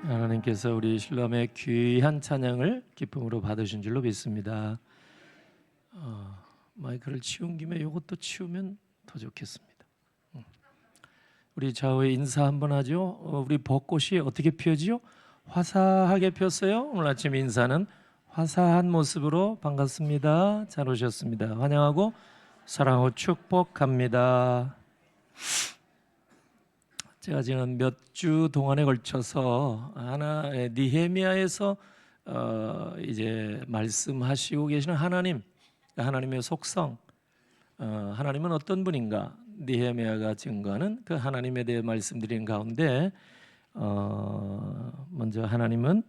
하나님께서 우리 실롬의 귀한 찬양을 기쁨으로 받으신 줄로 믿습니다. 마이크를 치운 김에 이것도 치우면 더 좋겠습니다. 우리 좌우에 인사 한번 하죠. 우리 벚꽃이 어떻게 피어지요? 화사하게 폈어요. 오늘 아침 인사는 화사한 모습으로 반갑습니다. 잘 오셨습니다. 환영하고 사랑하고 축복합니다. 제가 지금 몇 주 동안에 걸쳐서 느헤미야에서 이제 말씀하시고 계시는 하나님의 속성, 하나님은 어떤 분인가? 느헤미야가 증거하는 그 하나님에 대해 말씀드리는 가운데 먼저 하나님은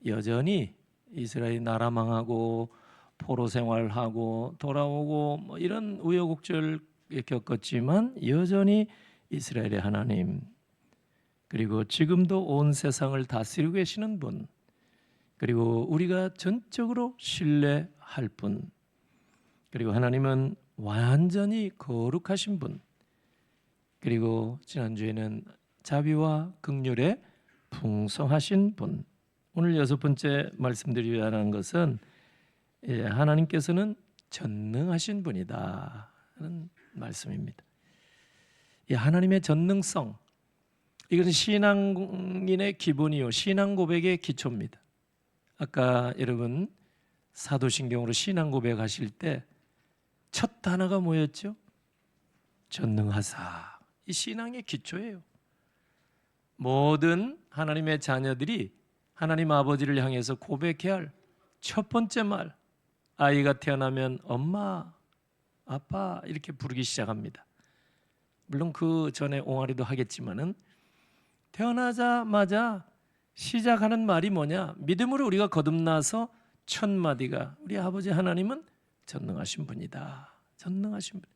여전히 이스라엘이 나라 망하고 포로 생활하고 돌아오고 뭐 이런 우여곡절 겪었지만 여전히 이스라엘의 하나님, 그리고 지금도 온 세상을 다스리고 계시는 분, 그리고 우리가 전적으로 신뢰할 분, 그리고 하나님은 완전히 거룩하신 분, 그리고 지난주에는 자비와 긍휼에 풍성하신 분. 오늘 6번째 말씀드리려는 것은 하나님께서는 전능하신 분이다 하는 말씀입니다. 이 하나님의 전능성, 이것은 신앙인의 기본이요 신앙 고백의 기초입니다. 아까 여러분 사도신경으로 신앙 고백하실 때 첫 단어가 뭐였죠? 전능하사. 이 신앙의 기초예요. 모든 하나님의 자녀들이 하나님 아버지를 향해서 고백해야 할 첫 번째 말, 아이가 태어나면 엄마, 아빠 이렇게 부르기 시작합니다. 물론 그 전에 옹알이도 하겠지만은 태어나자마자 시작하는 말이 뭐냐? 믿음으로 우리가 거듭나서 첫 마디가 우리 아버지 하나님은 전능하신 분이다. 전능하신 분.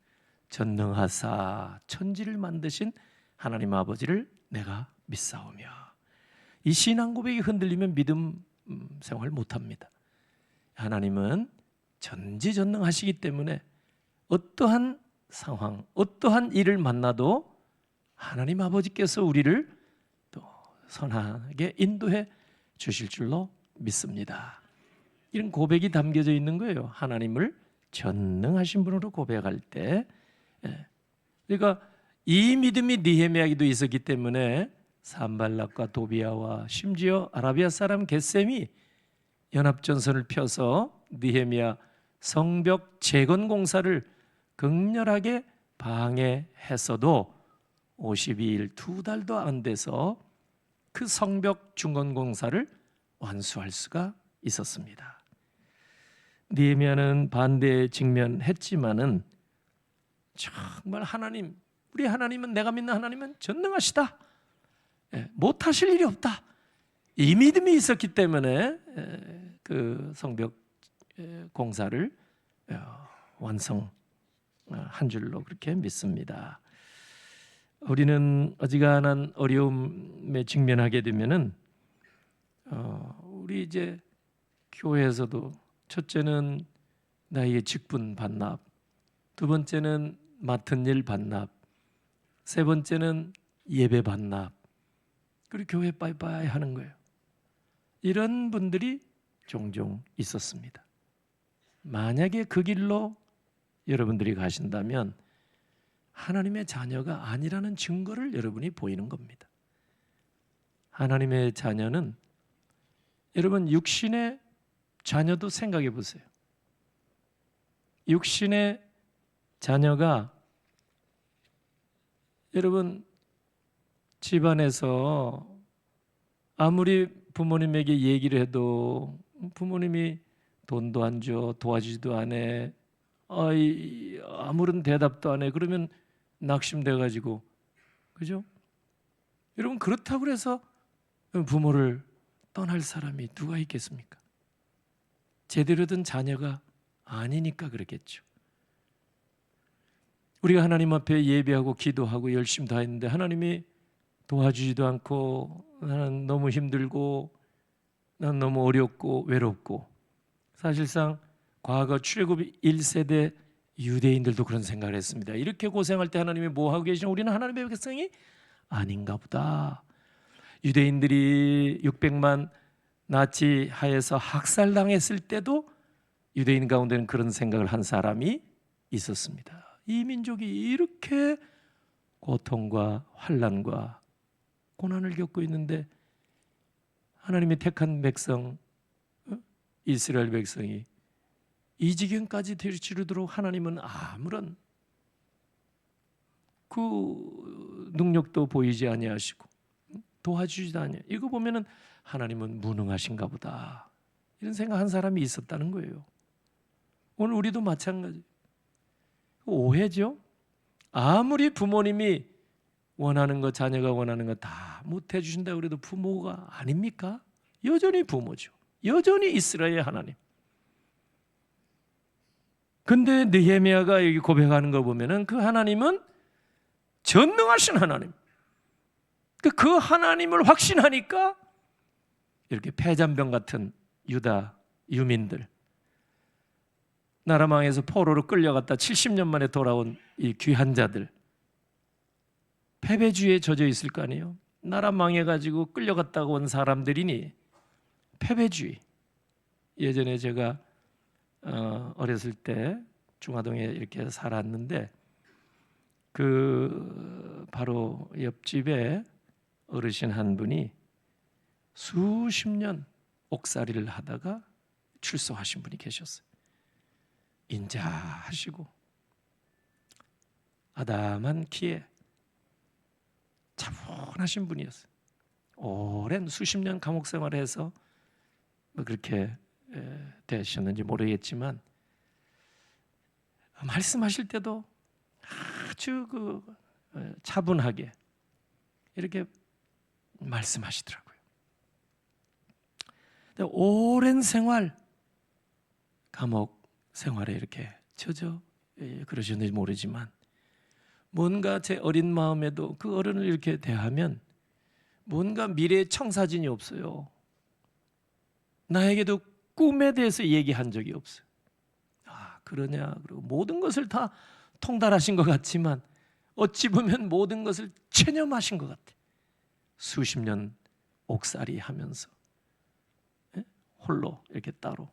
전능하사 천지를 만드신 하나님 아버지를 내가 믿사오며. 이 신앙 고백이 흔들리면 믿음 생활 못합니다. 하나님은 전지전능하시기 때문에 어떠한 상황, 어떠한 일을 만나도 하나님 아버지께서 우리를 또 선하게 인도해 주실 줄로 믿습니다. 이런 고백이 담겨져 있는 거예요. 하나님을 전능하신 분으로 고백할 때. 그러니까 이 믿음이 느헤미야에게도 있었기 때문에 산발락과 도비아와 심지어 아라비아 사람 겟셈이 연합전선을 펴서 느헤미야 성벽 재건 공사를 극렬하게 방해했어도 52일 2달도 안 돼서 그 성벽 중건 공사를 완수할 수가 있었습니다. 느헤미야는 반대에 직면했지만은 정말 우리 하나님은, 내가 믿는 하나님은 전능하시다. 못하실 일이 없다. 이 믿음이 있었기 때문에 그 성벽 공사를 완성한 줄로 그렇게 믿습니다. 우리는 어지간한 어려움에 직면하게 되면은 우리 이제 교회에서도 첫째는 나에게 직분 반납, 두 번째는 맡은 일 반납, 세 번째는 예배 반납, 그리고 교회 빠이빠이 하는 거예요. 이런 분들이 종종 있었습니다. 만약에 그 길로 여러분들이 가신다면 하나님의 자녀가 아니라는 증거를 여러분이 보이는 겁니다. 하나님의 자녀는, 여러분 육신의 자녀도 생각해 보세요. 육신의 자녀가 여러분 집안에서 아무리 부모님에게 얘기를 해도 부모님이 돈도 안 줘, 도와주지도 안 해, 아무런 대답도 안 해. 그러면 낙심돼가지고, 그죠? 여러분 그렇다고 해서 부모를 떠날 사람이 누가 있겠습니까? 제대로 된 자녀가 아니니까 그렇겠죠. 우리가 하나님 앞에 예배하고 기도하고 열심히 다 했는데 하나님이 도와주지도 않고, 나는 너무 힘들고, 난 너무 어렵고 외롭고. 사실상 과거 출애굽 1세대 유대인들도 그런 생각을 했습니다. 이렇게 고생할 때 하나님이 뭐 하고 계시나, 우리는 하나님의 백성이 아닌가 보다. 유대인들이 600만 나치 하에서 학살당했을 때도 유대인 가운데는 그런 생각을 한 사람이 있었습니다. 이 민족이 이렇게 고통과 환난과 고난을 겪고 있는데 하나님이 택한 백성, 이스라엘 백성이 이 지경까지 되치르도록 하나님은 아무런 그 능력도 보이지 아니하시고 도와주지도 아니하시고, 이거 보면은 하나님은 무능하신가 보다 이런 생각한 사람이 있었다는 거예요. 오늘 우리도 마찬가지. 오해죠. 아무리 부모님이 원하는 거, 자녀가 원하는 거 다 못해 주신다고 그래도 부모가 아닙니까? 여전히 부모죠. 여전히 이스라엘 하나님. 근데 느헤미야가 여기 고백하는 거 보면은 그 하나님은 전능하신 하나님. 그 하나님을 확신하니까 이렇게 폐잔병 같은 유다 유민들, 나라 망해서 포로로 끌려갔다 70년 만에 돌아온 이 귀한 자들, 패배주의에 젖어 있을 거 아니에요. 나라 망해가지고 끌려갔다가 온 사람들이니 패배주의. 예전에 제가 어렸을 때 중화동에 이렇게 살았는데 그 바로 옆집에 어르신 한 분이 수십 년 옥살이를 하다가 출소하신 분이 계셨어요. 인자하시고 아담한 키에 차분하신 분이었어요. 오랜 수십 년 감옥 생활을 해서 뭐 그렇게 되셨는지 모르겠지만 말씀하실 때도 아주 차분하게 이렇게 말씀하시더라고요. 오랜 생활, 감옥 생활에 이렇게 젖어 그러셨는지 모르지만 뭔가 제 어린 마음에도 그 어른을 이렇게 대하면 뭔가 미래의 청사진이 없어요. 나에게도 꿈에 대해서 얘기한 적이 없어요. 아, 그러냐? 그리고 모든 것을 다 통달하신 것 같지만 어찌 보면 모든 것을 체념하신 것 같아. 수십 년 옥살이 하면서 홀로 이렇게 따로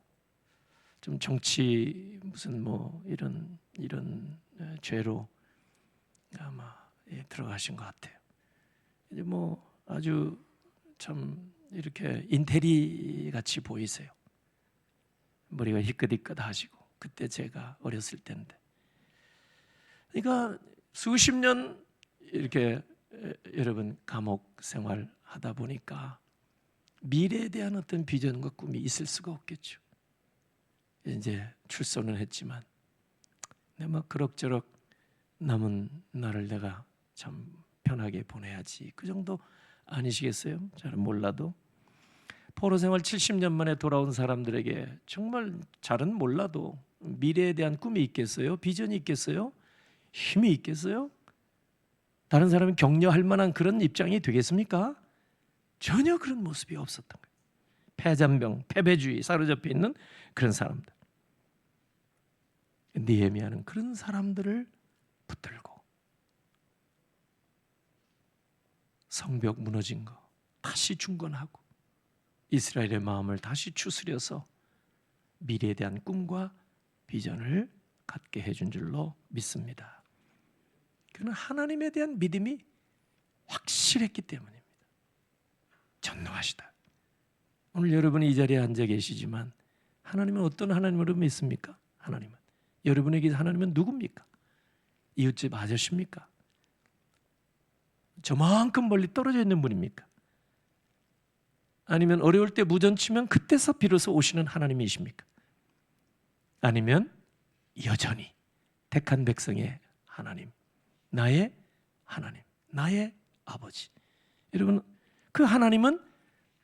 좀 정치 무슨 뭐 이런 죄로 아마 들어가신 것 같아요. 이제 뭐 아주 참 이렇게 인테리 같이 보이세요. 머리가 희끗희끗하시고 그때 제가 어렸을 때인데, 그러니까 수십 년 이렇게 여러분 감옥 생활하다 보니까 미래에 대한 어떤 비전과 꿈이 있을 수가 없겠죠. 이제 출소는 했지만 내가 막 그럭저럭 남은 날을 내가 참 편하게 보내야지, 그 정도 아니시겠어요? 잘은 몰라도 포로 생활 70년 만에 돌아온 사람들에게 정말 잘은 몰라도 미래에 대한 꿈이 있겠어요? 비전이 있겠어요? 힘이 있겠어요? 다른 사람이 격려할 만한 그런 입장이 되겠습니까? 전혀 그런 모습이 없었던 거예요. 패잔병, 패배주의 사로잡혀 있는 그런 사람들. 느헤미야는 그런 사람들을 붙들고 성벽 무너진 거 다시 중건하고 이스라엘의 마음을 다시 추스려서 미래에 대한 꿈과 비전을 갖게 해준 줄로 믿습니다. 그는 하나님에 대한 믿음이 확실했기 때문입니다. 전능하시다. 오늘 여러분이 이 자리에 앉아 계시지만 하나님은 어떤 하나님으로 믿습니까? 하나님은 여러분에게 하나님은 누굽니까? 이웃집 아저씨입니까? 저만큼 멀리 떨어져 있는 분입니까? 아니면 어려울 때 무전치면 그때서 비로소 오시는 하나님이십니까? 아니면 여전히 택한 백성의 하나님, 나의 하나님, 나의 아버지. 여러분, 그 하나님은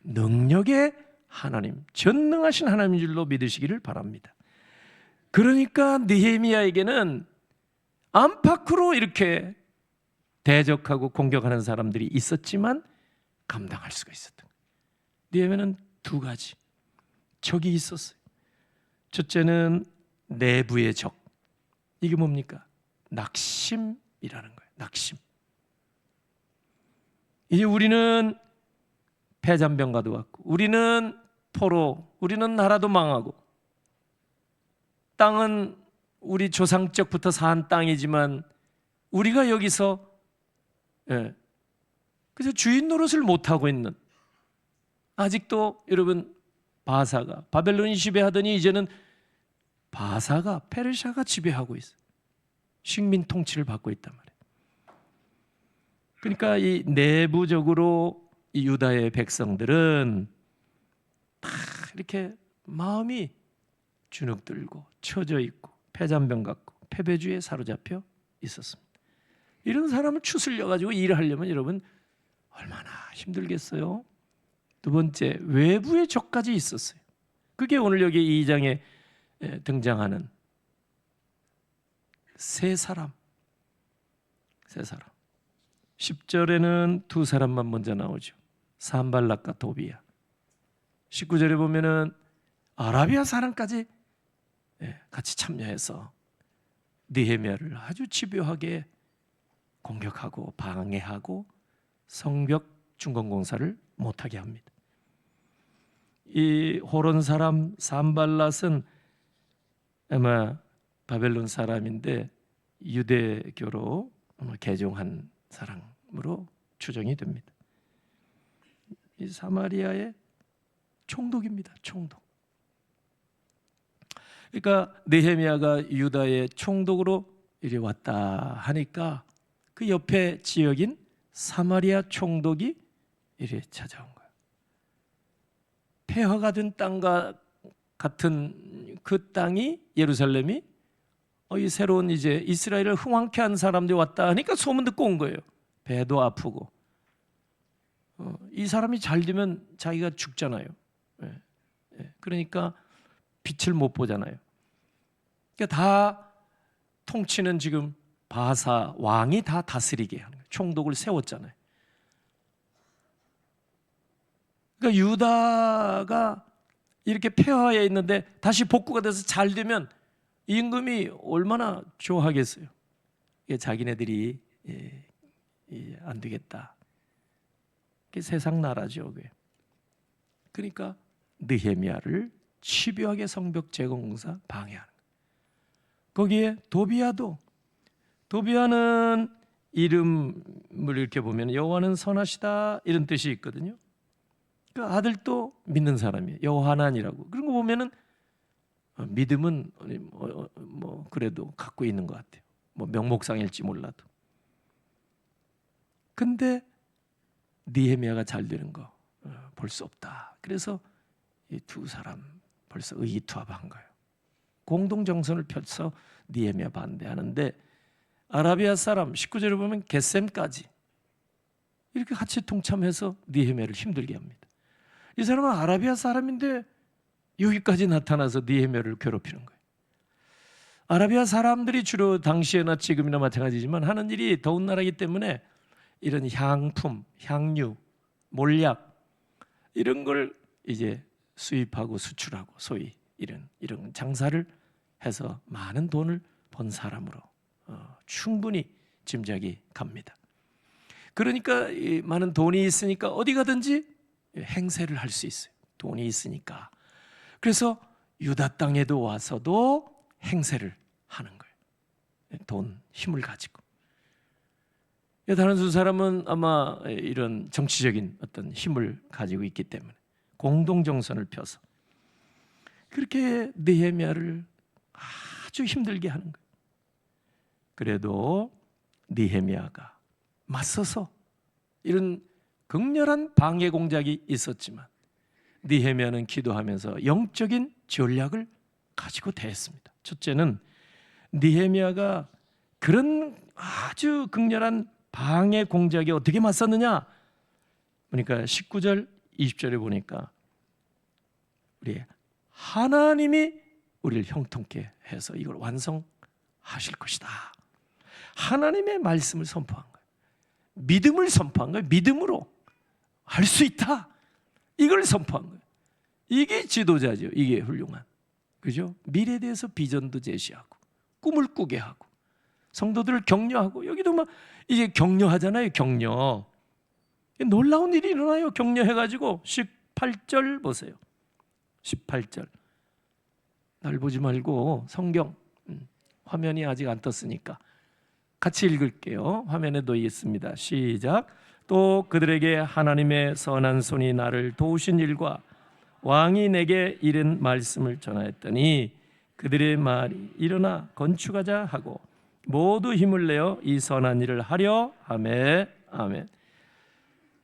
능력의 하나님, 전능하신 하나님인 줄로 믿으시기를 바랍니다. 그러니까 느헤미야에게는 안팎으로 이렇게 대적하고 공격하는 사람들이 있었지만 감당할 수가 있었던 거예요. 느헤미야는 두 가지 적이 있었어요. 첫째는 내부의 적. 이게 뭡니까? 낙심이라는 거예요. 낙심. 이제 우리는 패잔병과도 같고, 우리는 포로, 우리는 나라도 망하고, 땅은 우리 조상적부터 산 땅이지만 우리가 여기서 그래서 주인 노릇을 못하고 있는, 아직도 여러분 바사가 바벨론이 지배하더니 이제는 바사가 페르시아가 지배하고 있어요. 식민 통치를 받고 있단 말이에요. 그러니까 이 내부적으로 이 유다의 백성들은 다 이렇게 마음이 주눅들고 처져 있고 패잔병 같고 패배주의에 사로잡혀 있었습니다. 이런 사람을 추슬려 가지고 일을 하려면 여러분 얼마나 힘들겠어요. 두 번째, 외부의 적까지 있었어요. 그게 오늘 여기 2장에 등장하는 세 사람. 10절에는 두 사람만 먼저 나오죠. 산발락과 도비야. 19절에 보면은 아라비아 사람까지 같이 참여해서 느헤미야를 아주 집요하게 공격하고 방해하고 성벽 중건공사를 못하게 합니다. 이 호론 사람 산발랏은 아마 바벨론 사람인데 유대교로 개종한 사람으로 추정이 됩니다. 이 사마리아의 총독입니다. 총독. 그러니까 느헤미야가 유다의 총독으로 이리 왔다 하니까 그 옆에 지역인 사마리아 총독이 이리 찾아온 거예요. 폐허가 된 땅과 같은 그 땅이, 예루살렘이 이 새로운 이제 이스라엘을 흥왕케 한 사람들이 왔다 하니까 소문 듣고 온 거예요. 배도 아프고 이 사람이 잘 되면 자기가 죽잖아요. 그러니까 빛을 못 보잖아요. 그러니까 다 통치는 지금 바사 왕이 다 다스리게 하는 거예요. 총독을 세웠잖아요. 그러니까 유다가 이렇게 폐허해 있는데 다시 복구가 돼서 잘 되면 임금이 얼마나 좋아하겠어요. 자기네들이 안 되겠다. 그게 세상 나라죠. 그게. 그러니까 느헤미야를 집요하게 성벽 재건공사 방해하는 거예요. 거기에 도비야는 이름을 이렇게 보면 여호와는 선하시다 이런 뜻이 있거든요. 그 아들도 믿는 사람이에요. 여호하난이라고. 그런 거 보면은 믿음은 뭐 그래도 갖고 있는 것 같아요. 뭐 명목상일지 몰라도. 근데 느헤미야가 잘 되는 거 볼 수 없다. 그래서 이 두 사람 벌써 의기투합한 거예요. 공동 정선을 펼쳐 느헤미야 반대하는데 아라비아 사람 19절에 보면 겟셈까지 이렇게 같이 동참해서 느헤미야를 힘들게 합니다. 이 사람은 아라비아 사람인데 여기까지 나타나서 느헤미야를 괴롭히는 거예요. 아라비아 사람들이 주로 당시에나 지금이나 마찬가지지만 하는 일이 더운 나라이기 때문에 이런 향품, 향유, 몰약 이런 걸 이제 수입하고 수출하고 소위 이런 장사를 해서 많은 돈을 번 사람으로 충분히 짐작이 갑니다. 그러니까 이 많은 돈이 있으니까 어디 가든지 행세를 할 수 있어요. 돈이 있으니까. 그래서 유다 땅에도 와서도 행세를 하는 거예요. 돈, 힘을 가지고. 다른 두 사람은 아마 이런 정치적인 어떤 힘을 가지고 있기 때문에 공동정선을 펴서 그렇게 느헤미야를 아주 힘들게 하는 거예요. 그래도 느헤미야가 맞서서 이런 극렬한 방해 공작이 있었지만 느헤미야는 기도하면서 영적인 전략을 가지고 대했습니다. 첫째는 느헤미야가 그런 아주 극렬한 방해 공작에 어떻게 맞섰느냐? 그러니까 19절, 20절에 보니까 우리 하나님이 우리를 형통케 해서 이걸 완성하실 것이다. 하나님의 말씀을 선포한 거예요. 믿음을 선포한 거예요. 믿음으로 할 수 있다. 이걸 선포한 거예요. 이게 지도자죠. 이게 훌륭한. 그죠? 미래에 대해서 비전도 제시하고 꿈을 꾸게 하고 성도들을 격려하고 여기도 막 이제 격려하잖아요. 격려. 놀라운 일이 일어나요. 격려해가지고 18절 보세요. 18절. 날 보지 말고 성경, 화면이 아직 안 떴으니까 같이 읽을게요. 화면에 놓여 있습니다. 시작. 또 그들에게 하나님의 선한 손이 나를 도우신 일과 왕이 내게 이른 말씀을 전하였더니 그들의 말이 일어나 건축하자 하고 모두 힘을 내어 이 선한 일을 하려 하매. 아멘.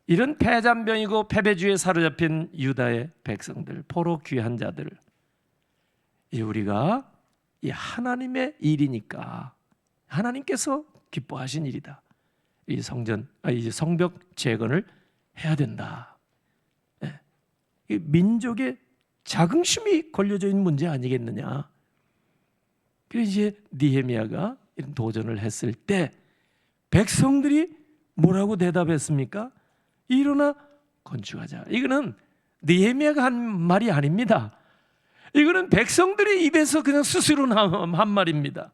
이런 패잔병이고 패배주의에 사로잡힌 유다의 백성들, 포로 귀한 자들을 우리가 이 하나님의 일이니까 하나님께서 기뻐하신 일이다. 이 이제 성벽 재건을 해야 된다. 네. 이 민족의 자긍심이 걸려져 있는 문제 아니겠느냐. 그래서 이제 느헤미야가 이런 도전을 했을 때 백성들이 뭐라고 대답했습니까? 일어나 건축하자. 이거는 느헤미야가 한 말이 아닙니다. 이거는 백성들의 입에서 그냥 스스로 한 말입니다.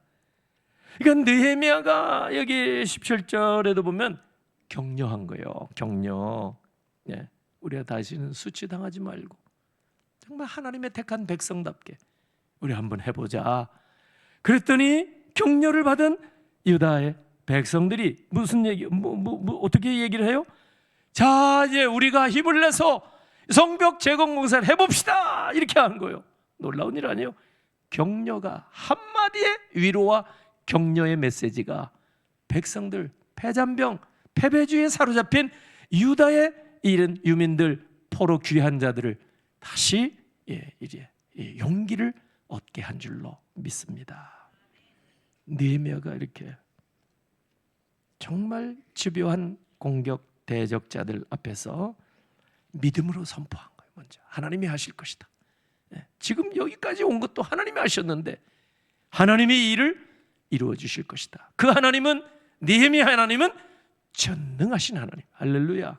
그러니까 느헤미야가 여기 17절에도 보면 격려한 거예요. 격려. 예, 우리가 다시는 수치당하지 말고 정말 하나님의 택한 백성답게 우리 한번 해보자. 그랬더니 격려를 받은 유다의 백성들이 무슨 얘기, 어떻게 얘기를 해요? 자, 이제 우리가 힘을 내서 성벽 재건 공사를 해봅시다. 이렇게 하는 거예요. 놀라운 일 아니에요? 격려가 한마디의 위로와 격려의 메시지가 백성들, 패잔병, 패배주의에 사로잡힌 유다의 이른 유민들, 포로 귀한 자들을 다시 이제 용기를 얻게 한 줄로 믿습니다. 느헤미야가 이렇게 정말 집요한 공격 대적자들 앞에서 믿음으로 선포한 거예요. 먼저 하나님이 하실 것이다. 지금 여기까지 온 것도 하나님이 하셨는데 하나님이 이 일을 이루어 주실 것이다. 그 하나님은, 느헤미야 하나님은 전능하신 하나님. 할렐루야.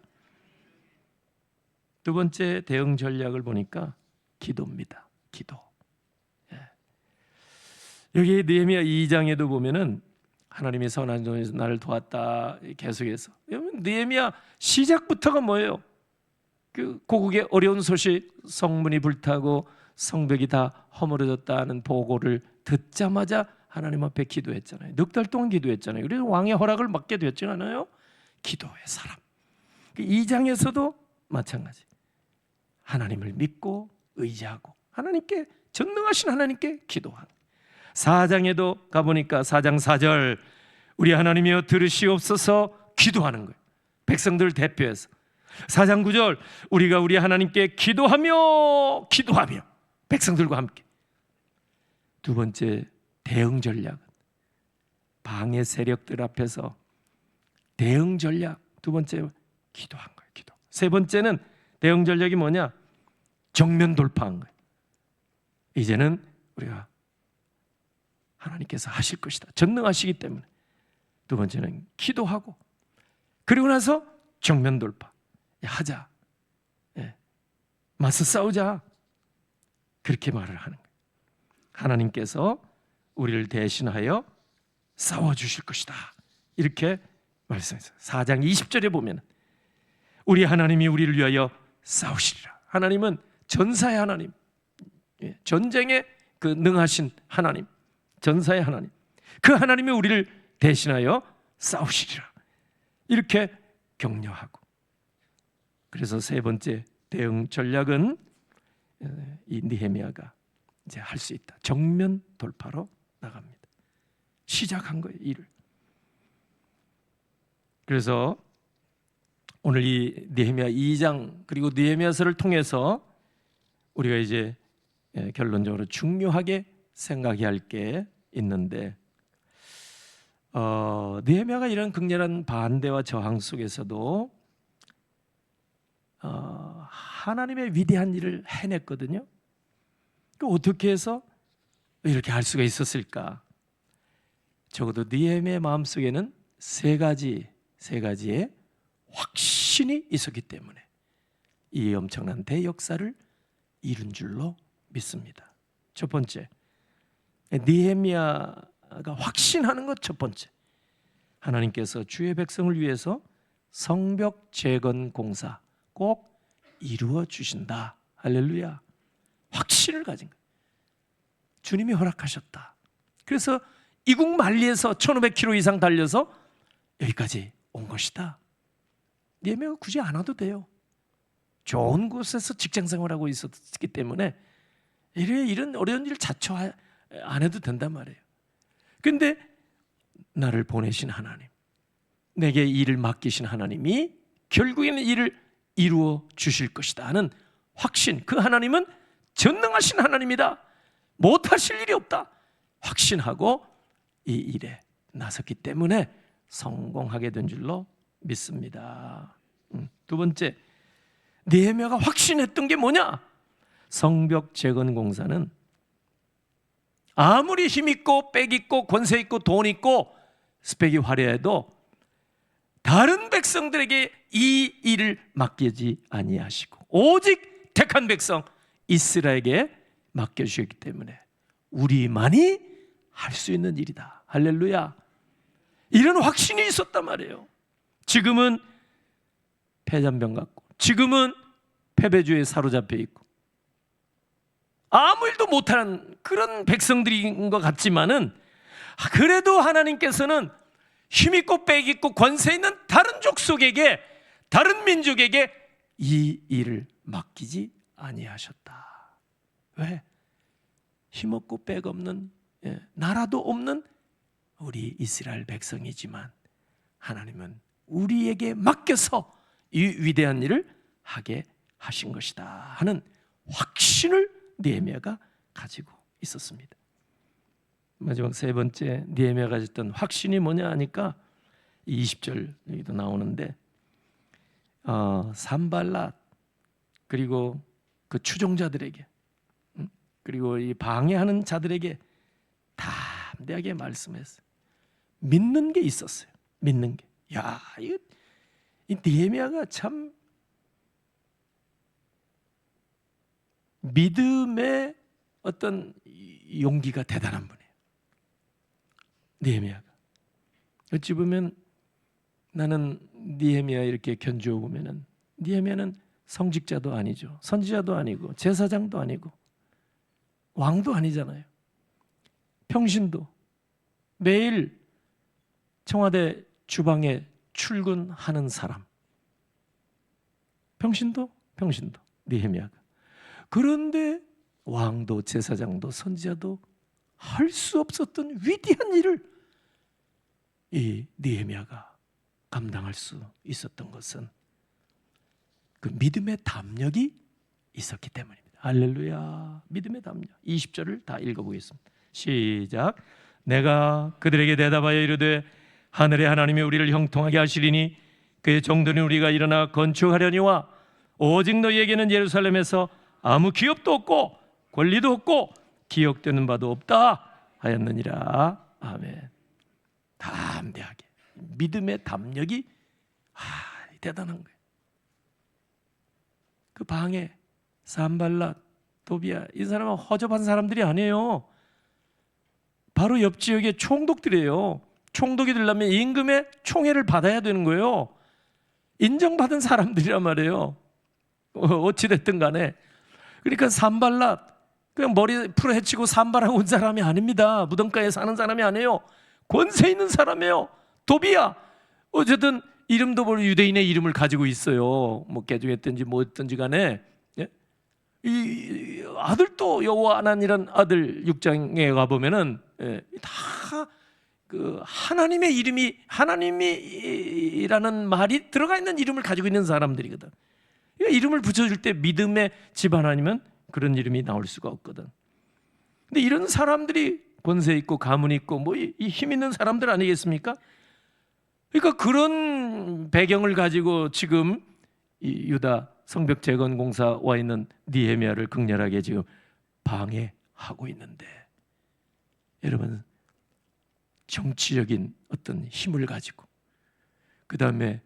두 번째 대응 전략을 보니까 기도입니다. 기도. 여기 느헤미야 2장에도 보면은 하나님이 선한 손에서 나를 도왔다 계속해서. 느헤미야 시작부터가 뭐예요? 그 고국의 어려운 소식, 성문이 불타고 성벽이 다 허물어졌다는 보고를 듣자마자 하나님 앞에 기도했잖아요. 6달 동안 기도했잖아요. 그래서 왕의 허락을 받게 되었지 않아요? 기도의 사람. 2장에서도 마찬가지. 하나님을 믿고 의지하고 하나님께, 전능하신 하나님께 기도하는. 4장에도 가보니까 4장 4절 우리 하나님이여 들으시옵소서 기도하는 거예요. 백성들 대표해서. 4장 9절 우리가 우리 하나님께 기도하며 백성들과 함께. 두 번째 대응 전략은 방해 세력들 앞에서 대응 전략. 두 번째 기도한 거예요. 기도. 세 번째는 대응 전략이 뭐냐? 정면 돌파한 거예요. 이제는 우리가 하나님께서 하실 것이다. 전능하시기 때문에. 두 번째는 기도하고 그리고 나서 정면 돌파. 하자. 맞서 싸우자. 그렇게 말을 하는 거예요. 하나님께서 우리를 대신하여 싸워주실 것이다. 이렇게 말씀했어요. 4장 20절에 보면 우리 하나님이 우리를 위하여 싸우시리라. 하나님은 전사의 하나님, 전쟁에 그 능하신 하나님, 전사의 하나님, 그 하나님이 우리를 대신하여 싸우시리라. 이렇게 격려하고. 그래서 세 번째 대응 전략은 이 느헤미야가 이제 할 수 있다. 정면 돌파로 나갑니다. 시작한 거예요, 일을. 그래서 오늘 이 느헤미야 2장 그리고 느헤미야서를 통해서 우리가 이제 결론적으로 중요하게 생각해야 할 게 있는데, 느헤미야가 이런 극렬한 반대와 저항 속에서도 하나님의 위대한 일을 해냈거든요. 어떻게 해서 이렇게 할 수가 있었을까? 적어도 느헤미야의 마음속에는 세 가지의 확신이 있었기 때문에 이 엄청난 대역사를 이룬 줄로 믿습니다. 첫 번째, 느헤미야가 확신하는 것 첫 번째, 하나님께서 주의 백성을 위해서 성벽 재건 공사 꼭 이루어 주신다. 할렐루야. 확신을 가진 거예요. 주님이 허락하셨다. 그래서 이국 만리에서 1500km 이상 달려서 여기까지 온 것이다. 예매가 굳이 안 와도 돼요. 좋은 곳에서 직장 생활하고 있었기 때문에 이런 어려운 일 자처 안 해도 된단 말이에요. 그런데 나를 보내신 하나님, 내게 일을 맡기신 하나님이 결국에는 일을 이루어 주실 것이다 하는 확신. 그 하나님은 전능하신 하나님이다. 못하실 일이 없다. 확신하고 이 일에 나섰기 때문에 성공하게 된 줄로 믿습니다. 두 번째, 느헤미야가 확신했던 게 뭐냐? 성벽 재건 공사는 아무리 힘 있고 빽 있고 권세 있고 돈 있고 스펙이 화려해도 다른 백성들에게 이 일을 맡기지 아니하시고 오직 택한 백성 이스라엘에게 맡겨주셨기 때문에 우리만이 할 수 있는 일이다. 할렐루야. 이런 확신이 있었단 말이에요. 지금은 패잔병 같고 지금은 패배주의에 사로잡혀 있고 아무 일도 못하는 그런 백성들인 것 같지만은 그래도 하나님께서는 힘있고 빽있고 권세 있는 다른 족속에게 다른 민족에게 이 일을 맡기지 아니하셨다. 왜? 힘없고 빽 없는 나라도 없는 우리 이스라엘 백성이지만 하나님은 우리에게 맡겨서 이 위대한 일을 하게 하신 것이다 하는 확신을 느헤미야가 가지고 있었습니다. 마지막 세 번째 느헤미야가 가졌던 확신이 뭐냐 하니까 20절 여기도 나오는데 산발랏 그리고 그 추종자들에게 그리고 이 방해하는 자들에게 담대하게 말씀했어요. 믿는 게 있었어요. 믿는 게. 야, 이 느헤미야가 참 믿음의 어떤 용기가 대단한 분이에요. 느헤미야가. 어찌 보면 나는 느헤미야 이렇게 견주어 보면은 느헤미야는 성직자도 아니죠. 선지자도 아니고 제사장도 아니고 왕도 아니잖아요. 평신도 매일 청와대 주방에 출근하는 사람. 평신도 느헤미야가. 그런데 왕도 제사장도 선지자도 할 수 없었던 위대한 일을 이 느헤미야가 감당할 수 있었던 것은 그 믿음의 담력이 있었기 때문입니다. 할렐루야. 믿음의 담력. 20절을 다 읽어보겠습니다. 시작. 내가 그들에게 대답하여 이르되 하늘의 하나님이 우리를 형통하게 하시리니 그의 종들은 우리가 일어나 건축하려니와 오직 너희에게는 예루살렘에서 아무 기업도 없고 권리도 없고 기억되는 바도 없다 하였느니라. 아멘. 담대하게 믿음의 담력이 대단한 거예요. 그 방에 산발랏, 도비야 이 사람은 허접한 사람들이 아니에요. 바로 옆 지역의 총독들이에요. 총독이 되려면 임금의 총애를 받아야 되는 거예요. 인정받은 사람들이란 말이에요. 어찌됐든 간에. 그러니까 산발랏 그냥 머리 풀어 헤치고 산발하고 온 사람이 아닙니다. 무덤가에 사는 사람이 아니에요. 권세 있는 사람이에요. 도비야 어쨌든 이름도 모르는 유대인의 이름을 가지고 있어요. 뭐 개종했든지 뭐 했든지 간에 이 아들도 여호와 하나님이라는 아들 6장에 가보면은 다 그 하나님의 이름이 하나님이라는 말이 들어가 있는 이름을 가지고 있는 사람들이거든. 그러니까 이름을 붙여줄 때 믿음의 집안 아니면 그런 이름이 나올 수가 없거든. 근데 이런 사람들이 권세 있고 가문 있고 뭐 이 힘 있는 사람들 아니겠습니까? 그러니까 그런 배경을 가지고 지금 이 유다 성벽 재건 공사 와 있는 느헤미야를 극렬하게 지금 방해하고 있는데 여러분 정치적인 어떤 힘을 가지고 그 다음에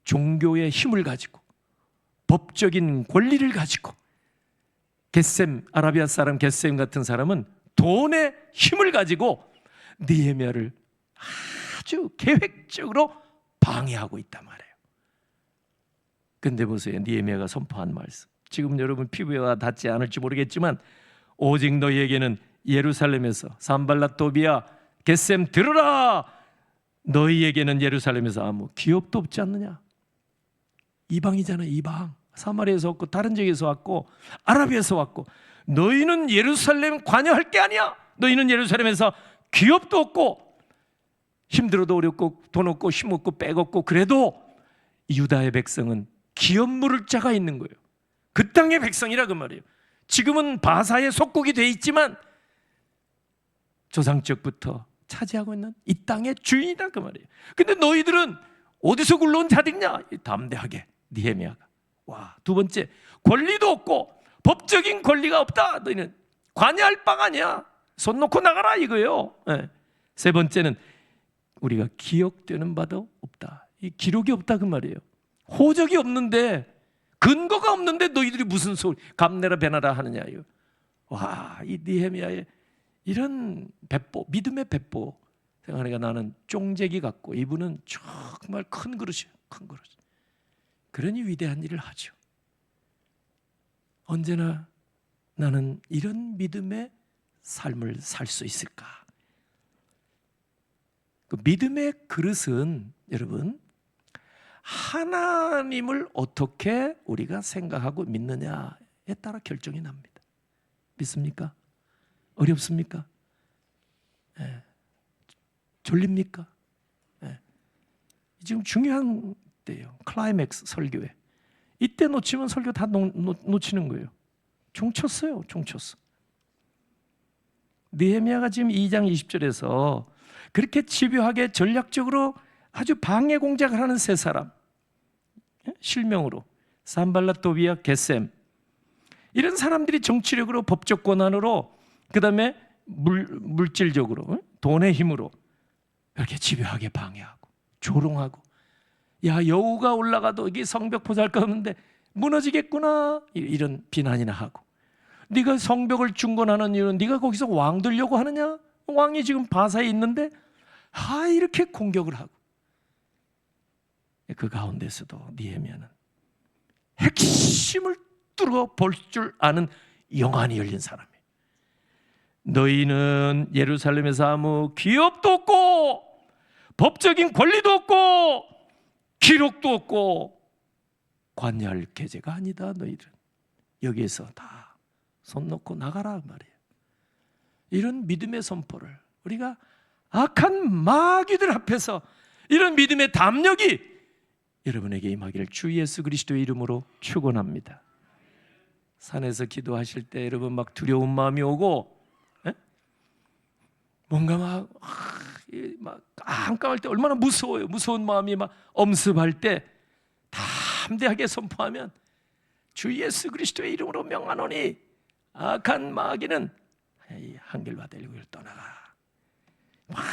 종교의 힘을 가지고 법적인 권리를 가지고 겟셈 아라비아 사람 겟셈 같은 사람은 돈의 힘을 가지고 느헤미야를 아주 계획적으로 방해하고 있단 말이에요. 근데 보세요, 느헤미야가 선포한 말씀. 지금 여러분 피부에 닿지 않을지 모르겠지만 오직 너희에게는 예루살렘에서 산발랏 도비야 겟셈 들으라. 너희에게는 예루살렘에서 아무 기업도 없지 않느냐. 이방이잖아, 이방. 사마리아에서 왔고 다른 지역에서 왔고 아라비아에서 왔고, 너희는 예루살렘 관여할 게 아니야. 너희는 예루살렘에서 기업도 없고 힘들어도 어렵고 돈 없고 힘 없고 빽 없고, 그래도 유다의 백성은 기업 물을 자가 있는 거예요. 그 땅의 백성이라 그 말이에요. 지금은 바사의 속국이 돼 있지만 조상적부터 차지하고 있는 이 땅의 주인이다 그 말이에요. 근데 너희들은 어디서 굴러온 자들이냐? 담대하게 느헤미야가. 와, 두 번째, 권리도 없고 법적인 권리가 없다. 너희는 관여할 바가 아니야. 손 놓고 나가라 이거예요. 네. 세 번째는 우리가 기억되는 바도 없다. 이 기록이 없다 그 말이에요. 호적이 없는데, 근거가 없는데 너희들이 무슨 소리 감내라 배나라 하느냐. 와, 이 느헤미야의 이런 배포, 믿음의 배포 생각하니까 나는 쫑재기 같고, 이분은 정말 큰 그릇이에요. 큰 그릇. 그러니 위대한 일을 하죠. 언제나 나는 이런 믿음의 삶을 살 수 있을까? 그 믿음의 그릇은 여러분, 하나님을 어떻게 우리가 생각하고 믿느냐에 따라 결정이 납니다. 믿습니까? 어렵습니까? 네. 졸립니까? 네. 지금 중요한 때예요. 클라이맥스 설교에. 이때 놓치면 설교 다 놓치는 거예요. 종쳤어요. 종쳤어. 느헤미야가 지금 2장 20절에서 그렇게 집요하게 전략적으로 아주 방해 공작을 하는 세 사람, 실명으로 산발랏 도비야 겟셈, 이런 사람들이 정치력으로 법적 권한으로, 그 다음에 물질적으로 돈의 힘으로 이렇게 집요하게 방해하고 조롱하고, 야 여우가 올라가도 이게 성벽 보잘 거 없는데 무너지겠구나, 이런 비난이나 하고, 네가 성벽을 중건하는 이유는 네가 거기서 왕 되려고 하느냐? 왕이 지금 바사에 있는데 이렇게 공격을 하고, 그 가운데서도 느헤미야는 핵심을 뚫어 볼 줄 아는 영안이 열린 사람이에요. 너희는 예루살렘에서 아무 기업도 없고 법적인 권리도 없고 기록도 없고 관여할 계제가 아니다. 너희들은 여기에서 다 손 놓고 나가라 말이에요. 이런 믿음의 선포를 우리가 악한 마귀들 앞에서 이런 믿음의 담력이 여러분에게 임하기를 주 예수 그리스도의 이름으로 축원합니다. 산에서 기도하실 때 여러분 막 두려운 마음이 오고, 뭔가 막 깜깜할 때 얼마나 무서워요. 무서운 마음이 막 엄습할 때 담대하게 선포하면 주 예수 그리스도의 이름으로 명하노니 악한 마귀는 한결 받으려고 떠나가. 막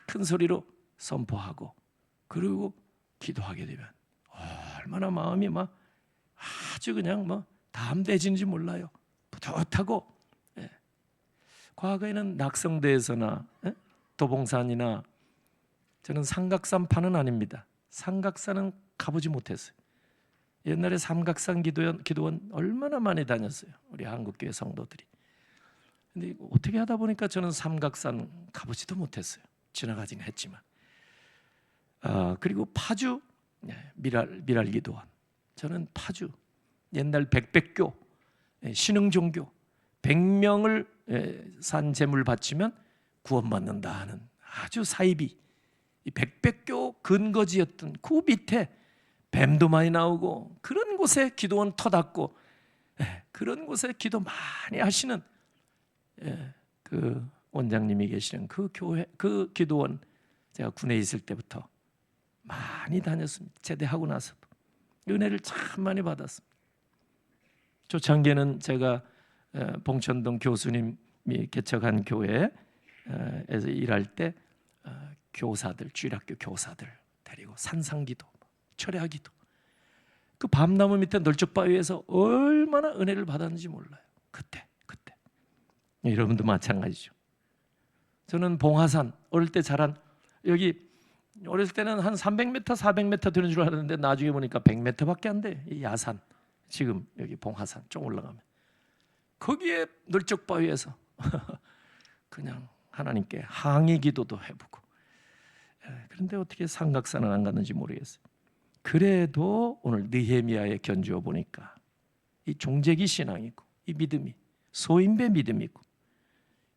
큰 소리로 선포하고 그리고 기도하게 되면 얼마나 마음이 막 아주 그냥 뭐 담대해지는지 몰라요. 뿌듯하고. 과거에는 낙성대에서나 도봉산이나, 저는 삼각산파는 아닙니다. 삼각산은 가보지 못했어요. 옛날에 삼각산 기도원 얼마나 많이 다녔어요. 우리 한국교회 성도들이. 근데 어떻게 하다 보니까 저는 삼각산 가보지도 못했어요. 지나가긴 했지만. 그리고 파주 미랄 기도원. 저는 파주 옛날 백백교 신흥종교 100명을 산 제물 바치면 구원받는다 하는 아주 사이비 이 백백교 근거지였던 그 밑에 뱀도 많이 나오고, 그런 곳에 기도원 터닫고 그런 곳에 기도 많이 하시는 그 원장님이 계시는 그 교회, 그 기도원, 제가 군에 있을 때부터 많이 다녔습니다. 제대하고 나서도 은혜를 참 많이 받았습니다. 초창기에는 제가 봉천동 교수님이 개척한 교회에서 일할 때 교사들, 주일학교 교사들 데리고 산상기도, 철야기도, 그 밤나무 밑에 널쩍바위에서 얼마나 은혜를 받았는지 몰라요. 그때 여러분도 마찬가지죠. 저는 봉화산 어릴 때 자란, 여기 어렸을 때는 한 300m, 400m 되는 줄 알았는데 나중에 보니까 100m밖에 안 돼. 이 야산, 지금 여기 봉하산 좀 올라가면 거기에 넓적 바위에서 그냥 하나님께 항의 기도도 해보고. 그런데 어떻게 삼각산은 안 갔는지 모르겠어요. 그래도 오늘 느헤미야의 견주어 보니까 이 종재기 신앙이고 이 믿음이 소인배 믿음이고,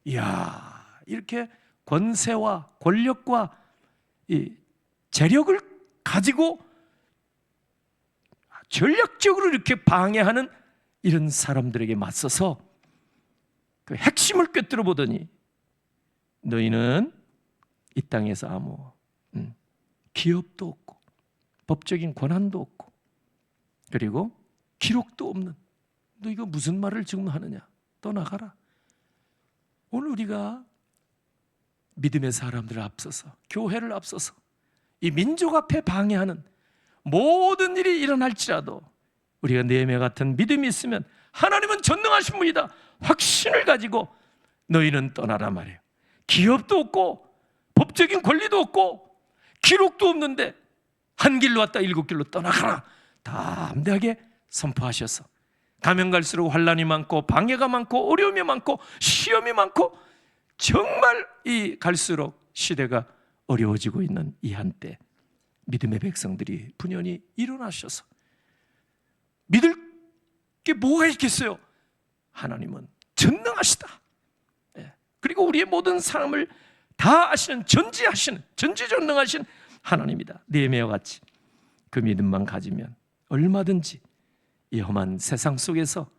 이야, 이렇게 권세와 권력과 이 재력을 가지고 전략적으로 이렇게 방해하는 이런 사람들에게 맞서서 그 핵심을 꿰뚫어 보더니 너희는 이 땅에서 아무 기업도 없고 법적인 권한도 없고 그리고 기록도 없는, 너 이거 무슨 말을 지금 하느냐, 떠나가라. 오늘 우리가 믿음의 사람들을 앞서서 교회를 앞서서 이 민족 앞에 방해하는 모든 일이 일어날지라도 우리가 느헤미야 같은 믿음이 있으면 하나님은 전능하신 분이다 확신을 가지고 너희는 떠나라 말이에요. 기업도 없고 법적인 권리도 없고 기록도 없는데 한 길로 왔다 7길로 떠나가라 담대하게 선포하셔서 가면 갈수록 환난이 많고 방해가 많고 어려움이 많고 시험이 많고 정말 이 갈수록 시대가 어려워지고 있는 이 한때 믿음의 백성들이 분연히 일어나셔서 믿을 게 뭐가 있겠어요? 하나님은 전능하시다. 그리고 우리의 모든 삶을 다 아시는 전지전능하신 하나님이다. 느헤미야와 같이 그 믿음만 가지면 얼마든지 이 험한 세상 속에서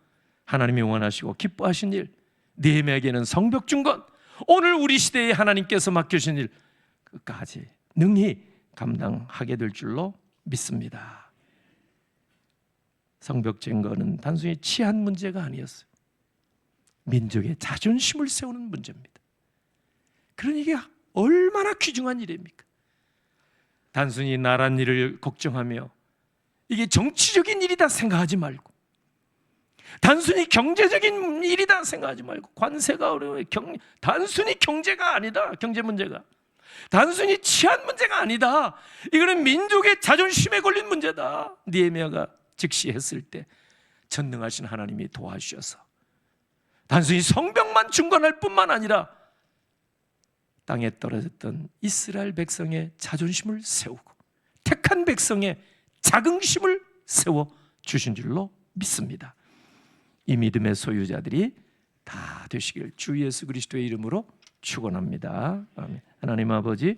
하나님이 원하시고 기뻐하신 일, 느헤미야에게는 성벽 준 것, 오늘 우리 시대에 하나님께서 맡겨주신 일 끝까지 능히 감당하게 될 줄로 믿습니다. 성벽 증거는 단순히 치안 문제가 아니었어요. 민족의 자존심을 세우는 문제입니다. 그러니 이게 얼마나 귀중한 일입니까? 단순히 나란 일을 걱정하며 이게 정치적인 일이다 생각하지 말고, 단순히 경제적인 일이다 생각하지 말고, 관세가 어려워요. 단순히 경제가 아니다. 경제 문제가 단순히 치안 문제가 아니다. 이거는 민족의 자존심에 걸린 문제다. 느헤미야가 즉시했을 때 전능하신 하나님이 도와주셔서 단순히 성벽만 중건할 뿐만 아니라 땅에 떨어졌던 이스라엘 백성의 자존심을 세우고 택한 백성의 자긍심을 세워 주신 줄로 믿습니다. 이 믿음의 소유자들이 다 되시길 주 예수 그리스도의 이름으로 축원합니다. 아멘. 하나님 아버지,